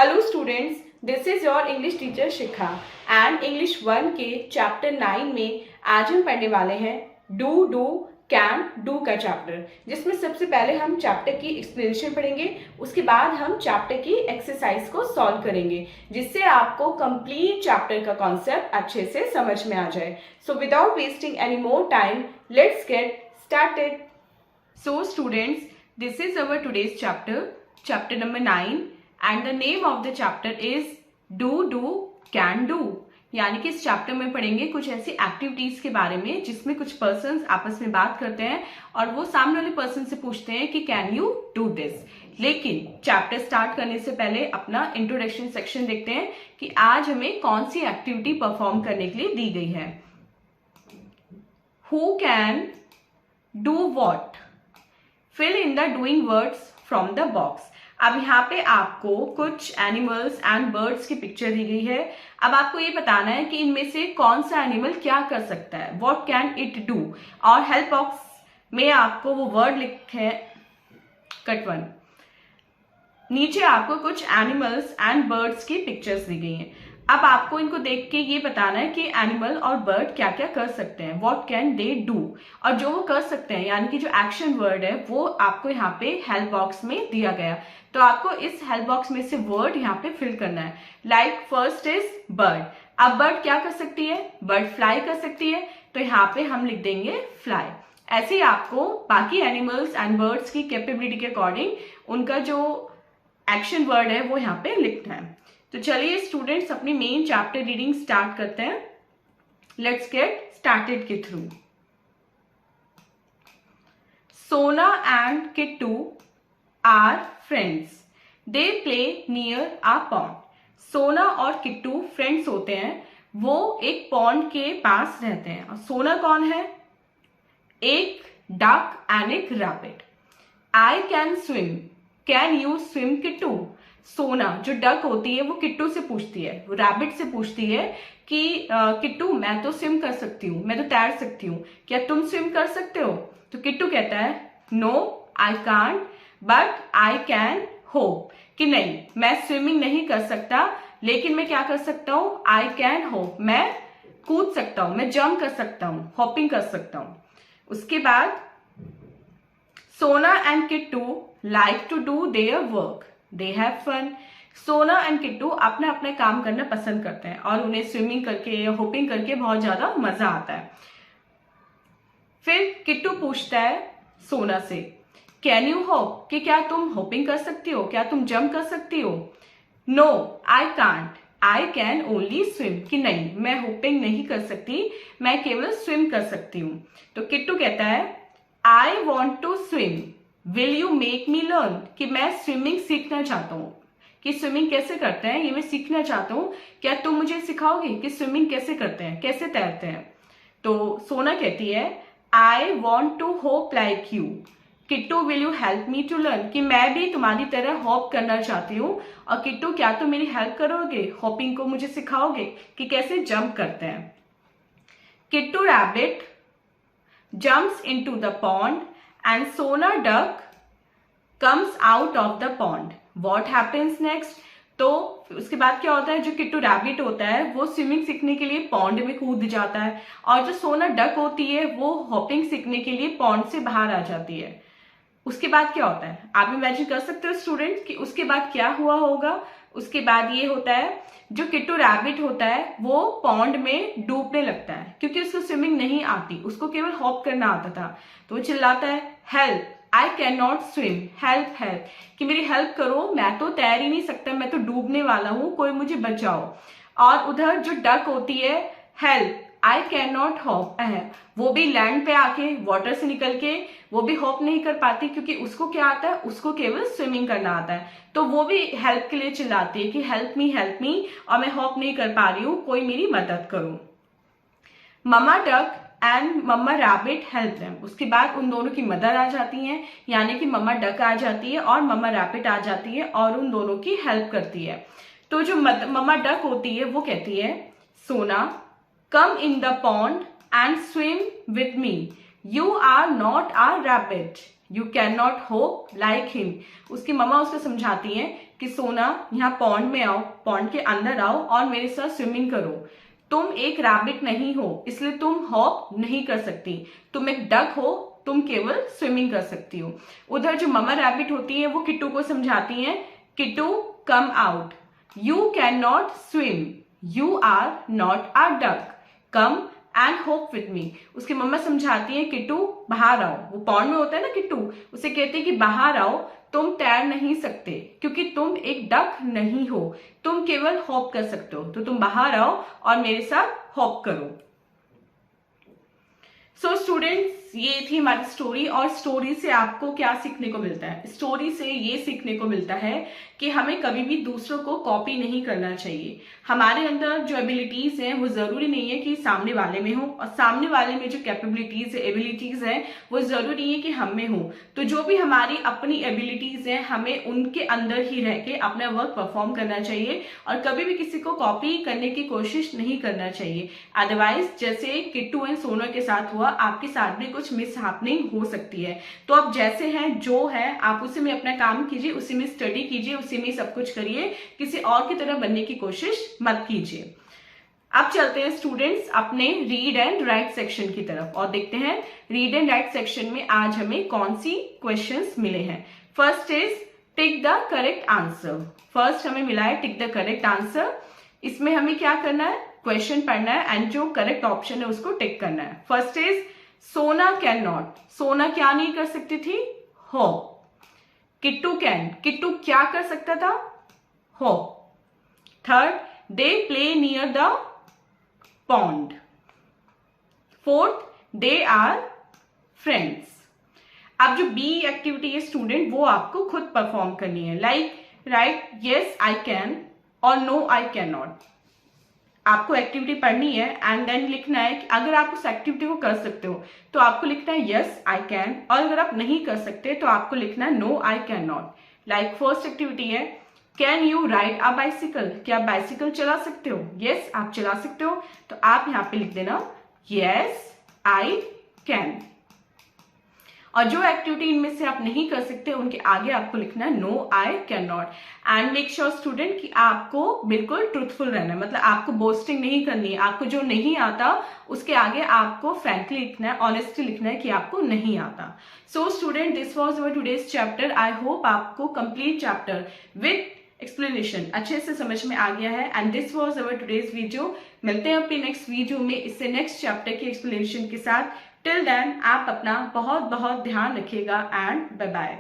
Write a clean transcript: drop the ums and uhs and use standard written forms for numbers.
Hello students, this is your English teacher Shikha and English 1 के chapter 9 में आज हम पढ़ने वाले हैं डू कैन डू का चैप्टर, जिसमें सबसे पहले हम चैप्टर की एक्सप्लेनेशन पढ़ेंगे। उसके बाद हम चैप्टर की एक्सरसाइज को सॉल्व करेंगे, जिससे आपको कंप्लीट चैप्टर का कॉन्सेप्ट अच्छे से समझ में आ जाए। So without wasting any more time, let's get started. So students, this is our today's chapter number 9 and the name of the chapter is do can do। यानी कि इस चैप्टर में पढ़ेंगे कुछ ऐसी एक्टिविटीज के बारे में जिसमें कुछ पर्सन्स आपस में बात करते हैं और वो सामने वाले पर्सन से पूछते हैं कि कैन यू डू दिस। लेकिन चैप्टर स्टार्ट करने से पहले अपना इंट्रोडक्शन सेक्शन देखते हैं कि आज हमें कौन सी एक्टिविटी परफॉर्म करने के लिए दी गई है। Who can do what, fill in the doing words from the box. अब यहाँ पे आपको कुछ एनिमल्स एंड बर्ड्स की पिक्चर दी गई है। अब आपको ये बताना है कि इनमें से कौन सा एनिमल क्या कर सकता है, व्हाट कैन इट डू। और हेल्प बॉक्स में आपको वो वर्ड लिखे हैं कट वन। नीचे आपको कुछ एनिमल्स एंड बर्ड्स की पिक्चर्स दी गई हैं। अब आपको इनको देख के ये बताना है कि एनिमल और बर्ड क्या क्या कर सकते हैं, व्हाट कैन दे डू। और जो वो कर सकते हैं यानी कि जो एक्शन वर्ड है वो आपको यहाँ पे हेल्प बॉक्स में दिया गया। तो आपको इस हेल्प बॉक्स में से वर्ड यहाँ पे फिल करना है। Like first is bird. अब बर्ड क्या कर सकती है, बर्ड फ्लाई कर सकती है, तो यहाँ पे हम लिख देंगे फ्लाई। ऐसे ही आपको बाकी एनिमल्स एंड बर्ड्स की कैपेबिलिटी के अकॉर्डिंग उनका जो एक्शन वर्ड है वो यहाँ पे लिखना है। तो चलिए स्टूडेंट्स अपनी मेन चैप्टर रीडिंग स्टार्ट करते हैं। लेट्स गेट स्टार्टेड के through. Sona and Kittu are friends, they play near a pond. Sona और किट्टू फ्रेंड्स होते हैं, वो एक पॉन्ड के पास रहते हैं। और सोना कौन है, एक डक एंड एक rabbit. I can swim, can you swim Kittu. सोना जो डक होती है वो किट्टू से पूछती है, वो रैबिट से पूछती है कि किट्टू मैं तो स्विम कर सकती हूँ, मैं तो तैर सकती हूँ, क्या तुम स्विम कर सकते हो। तो किट्टू कहता है no I can't but I can hop, कि नहीं मैं स्विमिंग नहीं कर सकता लेकिन मैं क्या कर सकता हूँ, आई कैन होप, मैं कूद सकता हूँ, मैं जंप कर सकता हूँ, हॉपिंग कर सकता हूँ। उसके बाद Sona and Kittu like to do their work, they have fun. Sona and Kittu अपना अपना काम करना पसंद करते हैं और उन्हें स्विमिंग करके या होपिंग करके बहुत ज्यादा मजा आता है। फिर किट्टू पूछता है सोना से कैन यू होप, कि क्या तुम होपिंग कर सकती हो, क्या तुम जंप कर सकती हो। No I can't I can only swim, कि नहीं मैं होपिंग नहीं कर सकती, मैं केवल स्विम कर सकती हूँ। तो किट्टू कहता है I want to swim, will you make me learn, कि मैं स्विमिंग सीखना चाहता हूँ, कि स्विमिंग कैसे करते हैं ये मैं सीखना चाहता हूँ, क्या तुम मुझे सिखाओगे कि स्विमिंग कैसे करते हैं, कैसे तैरते हैं। तो सोना कहती है I want to hop like you, Kittu will you help me to learn, कि मैं भी तुम्हारी तरह होप करना चाहती हूँ और किट्टू क्या तुम मेरी हेल्प करोगे, होपिंग को मुझे सिखाओगे कि कैसे जंप करते हैं। Kittu rabbit jumps into the pond and Sona duck comes out of the pond. What happens next? तो उसके बाद क्या होता है, जो किट्टू रैबिट होता है वो स्विमिंग सीखने के लिए पॉन्ड में कूद जाता है और जो सोना डक होती है वो हॉपिंग सीखने के लिए पॉन्ड से बाहर आ जाती है। उसके बाद क्या होता है आप इमेजिन कर सकते हो स्टूडेंट कि उसके बाद क्या हुआ होगा। उसके बाद ये होता है जो किट्टू रैबिट होता है वो पॉन्ड में डूबने लगता है, क्योंकि उसको स्विमिंग नहीं आती, उसको केवल हॉप करना आता था। तो वो चिल्लाता है help I can not swim, help help, कि मेरी हेल्प करो, मैं तो तैर ही नहीं सकता, मैं तो डूबने वाला हूँ, कोई मुझे बचाओ। और उधर जो डक होती है help I can not hop, वो भी लैंड पे आके वाटर से निकल के वो भी हॉप नहीं कर पाती, क्योंकि उसको क्या आता है, उसको केवल स्विमिंग करना आता है। तो वो भी हेल्प के लिए चिल्लाती है कि हेल्प मी और मैं हॉप नहीं कर पा रही हूँ, कोई मेरी मदद करो। Mamma duck and mamma rabbit help them. उसके बाद उन दोनों की मदर आ जाती हैं, यानी कि मम्मा डक आ जाती है और मम्मा रैबिट आ जाती है और उन दोनों की हेल्प करती है। तो जो मम्मा डक होती है वो कहती है Sona come in the pond and swim with me, you are not are rabbit, you can not hop like him. उसकी मम्मा उसको समझाती हैं कि कि सोना यहाँ पॉन्ड में आओ, पॉन्ड के अंदर आओ और मेरे साथ स्विमिंग करो। तुम एक रैबिट नहीं हो, इसलिए तुम हॉप नहीं कर सकती। तुम एक डक हो, तुम केवल स्विमिंग कर सकती हो। उधर जो ममा रैबिट होती है वो किट्टू को समझाती हैं, Kittu come out, you can not swim, you are not a duck, come and hop with me. उसकी मम्मा समझाती है, किट्टू बाहर आओ। वो पॉन्ड में होता है ना किट्टू, उसे कहती है कि बाहर आओ, तुम तैर नहीं सकते क्योंकि तुम एक डक नहीं हो, तुम केवल हॉप कर सकते हो, तो तुम बाहर आओ और मेरे साथ हॉप करो। सो स्टूडेंट्स, ये थी हमारी स्टोरी। और स्टोरी से आपको क्या सीखने को मिलता है? स्टोरी से ये सीखने को मिलता है कि हमें कभी भी दूसरों को कॉपी नहीं करना चाहिए। हमारे अंदर जो एबिलिटीज हैं वो जरूरी नहीं है कि सामने वाले में हो, और सामने वाले में जो कैपेबिलिटीज है, एबिलिटीज है, वो जरूरी नहीं है कि हम में हो। तो जो भी हमारी अपनी एबिलिटीज है, हमें उनके अंदर ही रह के अपना वर्क परफॉर्म करना चाहिए और कभी भी किसी को कॉपी करने की कोशिश नहीं करना चाहिए। अदरवाइज जैसे किट्टू एंड सोना के साथ हुआ, आपके साथ भी कुछ मिसहैपनिंग हो सकती है। तो आप जैसे हैं, जो है, आप उसी में अपना काम कीजिए, उसी में स्टडी कीजिए, उसी में सब कुछ करिए, किसी और की तरह बनने की कोशिश मत कीजिए। अब चलते हैं स्टूडेंट्स अपने रीड एंड राइट सेक्शन की तरफ और देखते हैं रीड एंड राइट सेक्शन में आज हमें कौन सी क्वेश्चंस मिले हैं। First is tick the correct answer. First हमें मिला है टिक द करेक्ट आंसर। इसमें हमें क्या करना है? क्वेश्चन पढ़ना है एंड जो करेक्ट ऑप्शन है उसको टिक करना है। फर्स्ट इज सोना कैन नॉट। सोना क्या नहीं कर सकती थी? हॉप। किट्टू कैन। किट्टू क्या कर सकता था? Hop. Third, they play near the pond. Fourth, they are friends. अब जो बी एक्टिविटी है स्टूडेंट, वो आपको खुद परफॉर्म करनी है। Like right yes I can और नो आई कैन नॉट। आपको एक्टिविटी पढ़नी है एंड देन लिखना है कि अगर आप उस एक्टिविटी को कर सकते हो तो आपको लिखना है यस आई कैन, और अगर आप नहीं कर सकते तो आपको लिखना है no I can not. Like first activity है can you ride a bicycle. क्या आप बाइसिकल चला सकते हो? यस आप चला सकते हो, तो आप यहाँ पे लिख देना यस आई कैन। और जो एक्टिविटी इनमें से आप नहीं कर सकते उनके आगे आपको लिखना है no I can not. And make sure student कि आपको बिल्कुल ट्रूथफुल रहना है, मतलब आपको बोस्टिंग नहीं करनी है। आपको जो नहीं आता उसके आगे आपको फ्रैंकली लिखना है, ऑनेस्टली लिखना है कि आपको नहीं आता। So student, this was our today's chapter. I hope आपको कंप्लीट चैप्टर विथ एक्सप्लेनेशन अच्छे से समझ में आ गया है। And this was our today's video. मिलते हैं अपने नेक्स्ट वीडियो में इससे नेक्स्ट चैप्टर की एक्सप्लेनेशन के साथ। टिल देन आप अपना बहुत बहुत ध्यान रखिएगा एंड बाय बाय।